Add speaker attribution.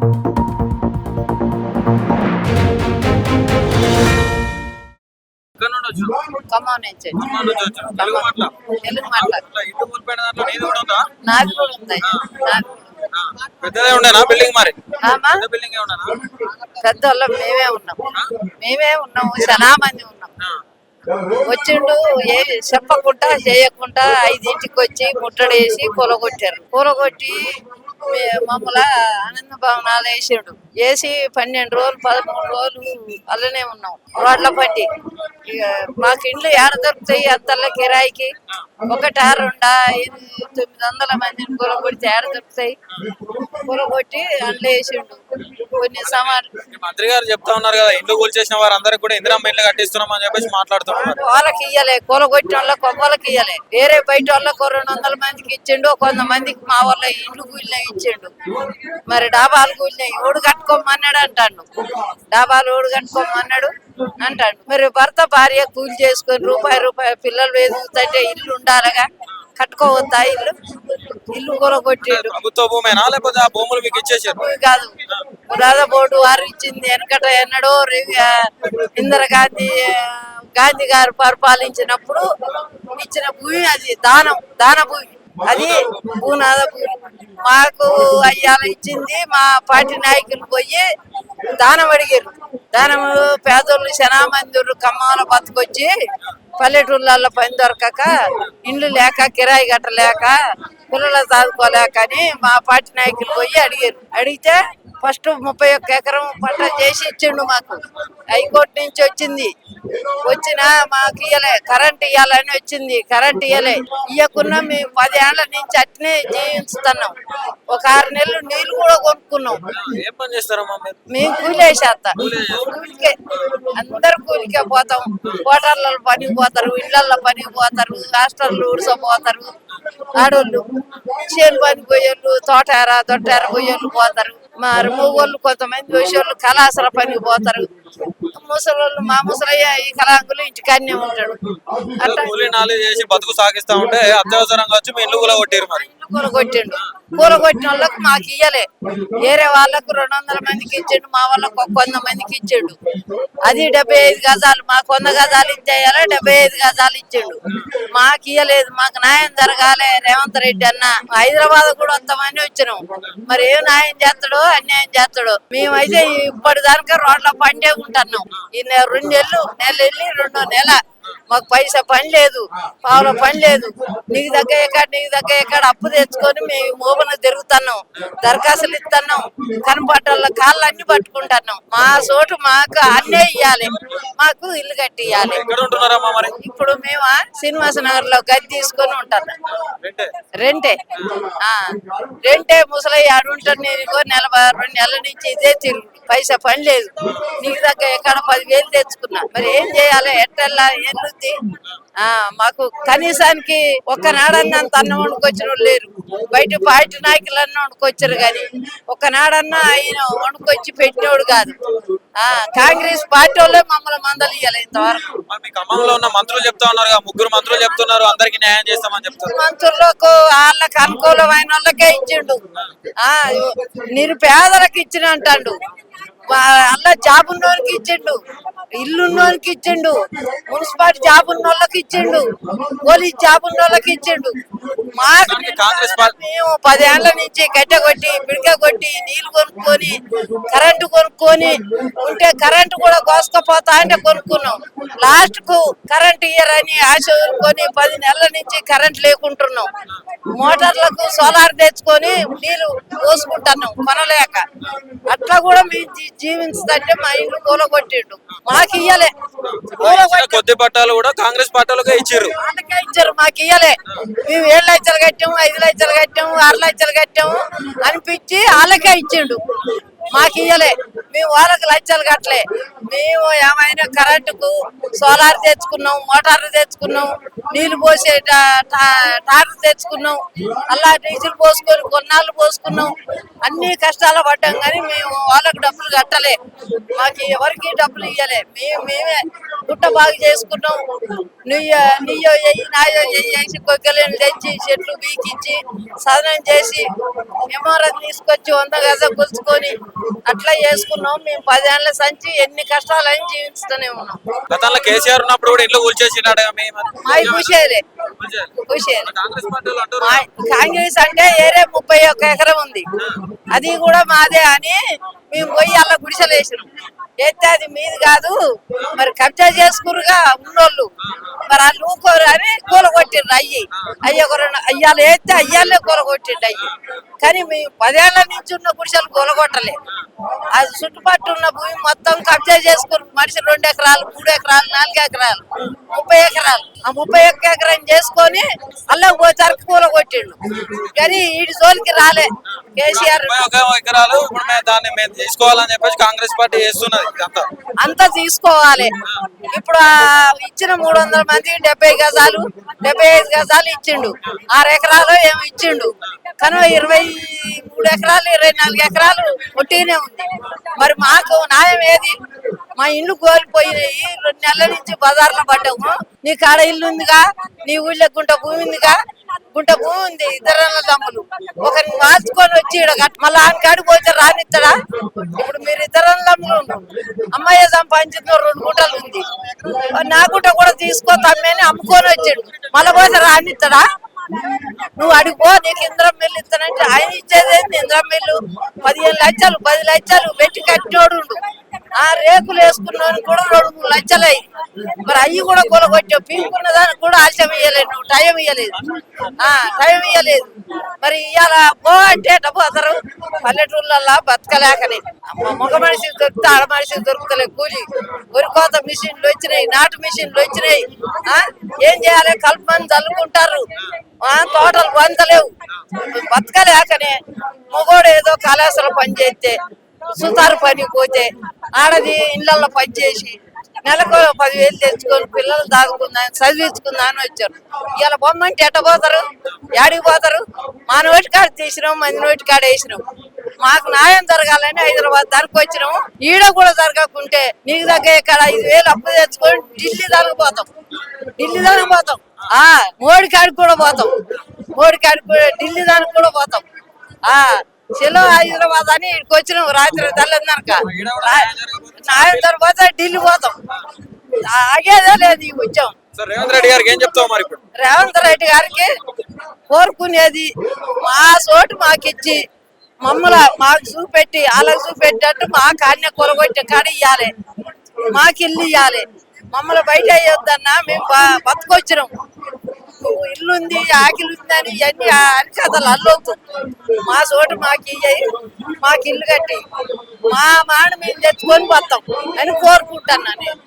Speaker 1: ఎక్కడ నుండి వచ్చావు?
Speaker 2: ఖమ్మం నుంచి
Speaker 1: ఖమ్మం నుంచి వచ్చావు. తెలుగు మాట్లా
Speaker 2: తెలుగు మాట్లాడు.
Speaker 1: అట్లా ఇంటి కూలిపోయిన దాంట్లో నీది కూడా ఉందా?
Speaker 2: నాది కూడా ఉంది. నాది
Speaker 1: ఆ, పెద్దదే ఉండేనా బిల్డింగ్ మరి?
Speaker 2: ఆమా
Speaker 1: పెద్ద బిల్డింగ్ ఏ ఉండేనా?
Speaker 2: పెద్దోళ్ళం మేమే ఉన్నాము చాలా మంది ఉన్నాం.
Speaker 1: ఆ,
Speaker 2: వచ్చిండు చెప్పకుండా చేయకుండా 5ంటికి వచ్చి ముట్టడేసి కూలగొట్టి మమ్మల్ని ఆనంద భవనాలు వేసి 12 రోజులు 13 రోజులు అలానే ఉన్నాం రోడ్ల పట్టి. ఇక మాకు ఇండ్లు ఏడ దొరుకుతాయి అత్తల్ల కిరాయికి? 1, 2, 900 మందిని కూలగొడితే ఏడ దొరుకుతాయి? కూలగొట్టి అందులో వేసిండు కొన్ని సమాధానం.
Speaker 1: ఈ మంత్రి గారు చెప్తా ఉన్నారు కదా, ఇల్లు కూల్చేసిన వారందరికి కూడా ఇందిరమ్మ ఇల్లు కట్టిస్తున్నాం అని చెప్పేసి మాట్లాడుతున్నారు.
Speaker 2: వాళ్ళకి ఇయ్యలే, కూలగొట్టిన వాళ్ళకి ఒక్కళ్ళకి ఇయ్యలే. వేరే బయట వాళ్ళకు 200 మందికి ఇచ్చిండు, కొంతమందికి మా వాళ్ళ ఇండ్లు కూలినాయి ఇచ్చిండు. మరి డాబాలు కూలినాయి ఓడు కట్టుకోమన్నాడు అంటాడు. డాబాలు ఓడు కట్టుకోమన్నాడు అంటాడు. మరి భర్త భార్య కూలి చేసుకొని రూపాయి పిల్లలు ఎదుగుతుంటే ఇల్లు ఉండాలిగా, కట్టుకోవద్దా? ఇల్లు కూలగొట్టిండు.
Speaker 1: ప్రభుత్వ భూమేనా లేకపోతే ఆ భూములు మీకు ఇచ్చేసారు?
Speaker 2: భూమి కాదు, పురాద బోర్డు వారు ఇచ్చింది. వెనకట ఎన్నడో గాంధీ గారు పరిపాలించినప్పుడు ఇచ్చిన భూమి అది. దాన భూమి అది, భూనాద భూమి. మాకు అయ్యాల ఇచ్చింది. మా పార్టీ నాయకులు పోయి దానం అడిగారు. దానం పేదోళ్ళు చాలా మంది ఖమ్మంలో బతుకొచ్చి పల్లెటూళ్ళల్లో పని దొరకక, ఇండ్లు లేక, కిరాయి కట్టలేక, పిల్లలు చదువుకోలేక అని మా పార్టీ నాయకులు పోయి అడిగితే ఫస్ట్ 31 ఎకరం పంట చేసి ఇచ్చిండు మాకు. హైకోర్టు నుంచి వచ్చినా మాకు ఇయ్యలే. కరెంట్ ఇయ్యాలని వచ్చింది, కరెంట్ ఇయ్యకున్నా మేము 10 ఏళ్ల నుంచి అట్నే జీవిస్తున్నాం. ఒక 6 నెలలు నీళ్లు కూడా కొనుక్కున్నాం.
Speaker 1: ఏం పని చేస్తారమ్మా మీరు?
Speaker 2: మేము కూలేసేస్తాం. కూలికే అందరు కూలికే పోతాం. హోటళ్ళలో పనికి పోతారు, ఇళ్లలో పనికి పోతారు, హాస్టల్లో ఉడసపోతారు. ఆడోళ్ళు చేను పని పోయేళ్ళు, దొట్టార పోయేళ్ళు పోతారు. మరి మూగోళ్ళు కొంతమంది వచ్చేవాళ్ళు కళాశాల పనికి పోతారు. ముసలోళ్ళు మా ముసలయ్య ఈ కళాంగులు ఇంటికాడనే ఉంటాడు. అట్లా
Speaker 1: కూలీనాలు చేసి బతుకు సాగిస్తా ఉంటే అత్యవసరంగా వచ్చి మీ ఇల్లు కూడా కొట్టారు. మరి
Speaker 2: కూలగొట్టిండు. కూలగొట్టిన వాళ్ళకు మాకు ఇయ్యలే. వేరే వాళ్ళకు 200 మందికి ఇచ్చిండు, మా వాళ్ళకు 100 మందికి ఇచ్చిండు. అది 75 గజాలు. మాకు 100 గజాలు ఇచ్చేయాలి, 75 గజాలు ఇచ్చిండు. మాకు ఇయ్యలేదు. మాకు న్యాయం జరగాలి. రేవంత్ రెడ్డి అన్న హైదరాబాద్ కూడా వస్తామని వచ్చినాం. మరి ఏం న్యాయం చేస్తాడో అన్యాయం చేస్తాడో. మేమైతే ఇప్పటిదాకా రోడ్ల పండే ఉంటున్నాం. ఈ 2 నెలలు వెళ్ళి 2వ నెల మాకు పైసా పని లేదు, పావుల పని లేదు. నీకు దగ్గర ఎక్కడ అప్పు తెచ్చుకొని మేము మోబన తిరుగుతున్నాం, దరఖాస్తులు ఇస్తున్నాం. కనపడ్డ కాళ్ళు అన్ని పట్టుకుంటున్నాం. మా చోటు మాకు అన్నే ఇయ్యాలి, మాకు ఇల్లు కట్టి ఇయ్యాలి. ఇప్పుడు మేము శ్రీనివాస నగర్ లో గది తీసుకొని ఉంటున్నాం. రెంటే ముసలయ్య ఆడుంటాడు. నేను 2 నెలల నుంచి ఇదే తిరుగు, పైసా పని లేదు. నీకు దగ్గర ఎక్కడ 10,000 తెచ్చుకున్నా. మరి ఏం చేయాలి? ఎట్టెల్లా ఎల్లుద్ది? మాకు కనీసానికి ఒక్కనాడన్నా అన్నం వండుకొచ్చిన లేరు. బయట పార్టీ నాయకులన్నా వండుకొచ్చారు కానీ ఒక్కనాడన్నా ఆయన వండుకొచ్చి పెట్టినోడు కాదు. కాంగ్రెస్ పార్టీ వాళ్ళే మమ్మల్ని మందలు ఇయ్యాలి ఇంతవరకు.
Speaker 1: ఖమ్మంలో ఉన్న మంత్రులు చెప్తా ఉన్నారు, 3 మంత్రులు చెప్తున్నారు అందరికి న్యాయం చేస్తామని చెప్తారు.
Speaker 2: మంత్రులకు వాళ్ళకి అనుకూలమైన వాళ్ళకే ఇచ్చిండు, నిరుపేదలకు ఇచ్చిన అంటాడు. అలా జాబ్ ఉన్నోనికి ఇచ్చిండు, ఇల్లున్నోనికి ఇచ్చిండు, మున్సిపాలిటీ జాబ్ ఉన్న వాళ్ళకి ఇచ్చిండు, పోలీస్ జాబ్ ఉన్న వాళ్ళకి ఇచ్చిండు. మాకు మేము 10 ఏళ్ల నుంచి కట్టె కొట్టి, పిడక కొట్టి, నీళ్లు కొనుక్కొని, కరెంటు కొనుక్కొని ఉంటే కరెంటు కూడా కోసుకపోతా అంటే కొనుక్కున్నాం. లాస్ట్ కు కరెంట్ ఇయ్యరని ఆశ వదులుకొని 10 నెలల నుంచి కరెంట్ లేకుంటున్నాం. మోటార్లకు సోలార్ తెచ్చుకొని నీళ్లు పోసుకుంటున్నాం కొనలేక. అట్లా కూడా మేము జీవించుతుంటే మా ఇంట్లో కూలగొట్టిండు. మాకు ఇయ్యలే.
Speaker 1: కొద్ది పట్టాలు కూడా కాంగ్రెస్ పార్టీలకే ఇచ్చారు.
Speaker 2: వాళ్ళకే ఇచ్చారు, మాకు ఇయ్యలే. మేము 7 లక్షలు కట్టాము, 5 లక్షలు కట్టాము, 6 లక్షలు కట్టాము అనిపించి వాళ్ళకే ఇచ్చిండు. మాకు ఇయ్యలే. మేము వాళ్ళకి లక్షలు కట్టలే. మేము ఏమైనా కరెంటుకు సోలార్ తెచ్చుకున్నాం, మోటార్లు తెచ్చుకున్నాం, నీళ్లు పోసే టార్లు తెచ్చుకున్నాం, అలా డీజిల్ పోసుకొని కొన్నాళ్ళు పోసుకున్నాం. అన్ని కష్టాలు పడ్డాం కానీ మేము వాళ్ళకి డబ్బులు కట్టలే. మాకు ఎవరికి డబ్బులు ఇయ్యలే. మేమే గుట్ట బాగు చేసుకున్నాం. నీయో ఎయ్యి నాయో ఎయ్యి వేసి కొగ్గలేని తెచ్చి చెట్లు బీకిచ్చి సదనం చేసి మెమోరం తీసుకొచ్చి 100 గజం గుల్చుకొని అట్లా చేసుకున్నాం. మేము 10 ఏళ్ల సంచి ఎన్ని కష్టాలని జీవిస్తూనే ఉన్నాం.
Speaker 1: గతంలో కేసీఆర్ ఉన్నప్పుడు కూడా ఇంట్లో కూల్చేసినాడు
Speaker 2: మాది కుషేలే కుషేలే.
Speaker 1: కాంగ్రెస్ పార్టీలో అంటారు
Speaker 2: కాంగ్రెస్ అంటే ఏరే 31 ఎకరం ఉంది, అది కూడా మాదే అని మేము పోయి అలా గుడిసెలు వేసినాం. ఎత్తే అది మీది కాదు, మరి కబ్జా చేసుకురుగా ఉన్నోళ్ళు, మరి వాళ్ళు ఊకోరు అని కూలగొట్టిండ్రు. అయ్యాలు ఎత్తే అయ్యాలే కూలగొట్టిండు అయ్యి. కానీ మేము 10 ఏళ్ల నుంచి ఉన్న గుడిసెలు కూలగొట్టలే. అది చుట్టుపక్కల ఉన్న భూమి మొత్తం కబ్జా చేసుకురు. మనిషి 2 ఎకరాలు 3 ఎకరాలు 4 ఎకరాలు 30 ఎకరాలు, ఆ 31 ఎకరం చేసుకొని అల్లకు పోతారు కూలగొట్టిండు. కానీ వీడి జోలికి రాలే కేసీఆర్.
Speaker 1: 31 ఎకరాలు ఇప్పుడు మేము తీసుకోవాలని చెప్పేసి కాంగ్రెస్ పార్టీ చేస్తున్నది.
Speaker 2: అంతా తీసుకోవాలి. ఇప్పుడు ఇచ్చిన 300 మంది 70 గజాలు 75 గజాలు ఇచ్చిండు. 6 ఎకరాలు ఏమి ఇచ్చిండు. కానీ 23 ఎకరాలు 24 ఎకరాలు ఒట్టినే ఉంది. మరి మాకు న్యాయం ఏది? మా ఇల్లు కోల్పోయినాయి. 2 నెలల నుంచి బజార్లో పడ్డాము. నీ కాడ ఇల్లు ఉందిగా, నీ ఊళ్ళో గుంట భూమి ఉందిగా, గుంట భూమి ఉంది. 2 అన్న తమ్ములు ఒకరిని మార్చుకొని వచ్చి మళ్ళీ ఆయన కాడికి పోతే రానిస్తాడా? ఇప్పుడు మీరు 2 అన్న తమ్ములు అమ్మాయి సంపాదించింది 2 గుంటలు ఉంది, నా గుంట కూడా తీసుకో తమ్మని అమ్ముకొని వచ్చాడు. మళ్ళీ పోతే రానిస్తాడా? నువ్వు అడిగిపో, నీకు ఇంద్రం మిల్లు ఇస్తానంటే ఆయన ఇచ్చేది ఏంది? ఇంద్రం మిల్లు 15 లక్షలు 10 లక్షలు పెట్టి కట్టినోడు. ఆ రేకులు వేసుకున్నాను కూడా 2-3 లక్షలు అయ్యి. మరి అవి కూడా కూలగొట్టావు. పీకున్న దానికి కూడా ఆశయం ఇయ్యలేదు, నువ్వు టైం ఇయ్యలేదు, టైం ఇయ్యలేదు. మరి ఇవాళ పో అంటే పోతారు. పల్లెటూళ్ళల్లో బతకలేకనే మగ మనిషి దొరికితే ఆడ మనిషి దొరుకుతలే. కూలి వరికోత మిషన్లు వచ్చినాయి, నాటు మిషన్లు వచ్చినాయి. ఏం చేయాలి? కలుపుమని చల్లుకుంటారు. తోటలు బందలేవు. బతకలేకనే మగోడు ఏదో కళాశాల పని చేస్తే, సుతారు పని పోతే, ఆడది ఇళ్లలో పని చేసి నెలకు 10,000 తెచ్చుకొని పిల్లలు తాగుకుందాని చదివించుకుందా అని వచ్చారు. ఇలా బొమ్మంటే ఎట్ట పోతారు? యాడికి పోతారు? మా నోటి కాడ తీసినాం, మంది నోటి కాడ వేసినాం. మాకు న్యాయం జరగాలని హైదరాబాద్ దానికి వచ్చినాము. ఈడ కూడా జరగకుంటే నీకు దగ్గర ఇక్కడ 5,000 అప్పు తెచ్చుకొని ఢిల్లీ దానికి పోతాం. మోడీ కాడికి కూడా పోతాం. ఢిల్లీ దానికి కూడా పోతాం. చెలో హైదరాబాద్ అని ఇక్కడికి వచ్చినాం. రాత్రి తెల్లదనక న్యాయం తర్వాత ఢిల్లీ పోతాం. ఆగేదే లేదు ఈ వచ్చాం.
Speaker 1: రేవంత్ రెడ్డి గారికి ఏం చెప్తావు మరి? ఇప్పుడు
Speaker 2: రేవంత్ రెడ్డి గారికి కోరుకునేది, మా చోటు మాకిచ్చి మాకు చూపెట్టి వాళ్ళకి చూపెట్టేట్టు మా కాడిని కొలగొట్టే కాడ ఇవ్వాలి. మాకు ఇల్లు ఇవ్వాలి. మమ్మల్ని బయట అయ్యొద్దన్నా మేము బతుకొచ్చినాం. ఇల్లు ఉంది, ఆకిలి ఉంది అని ఇవన్నీ అరికథలు అల్లొద్దు. మా చోటు మాకు ఇయ్యి, మాకు ఇల్లు కట్టి మా మాట మేము తెచ్చుకొని పోతాం అని కోరుకుంటున్నా నేను.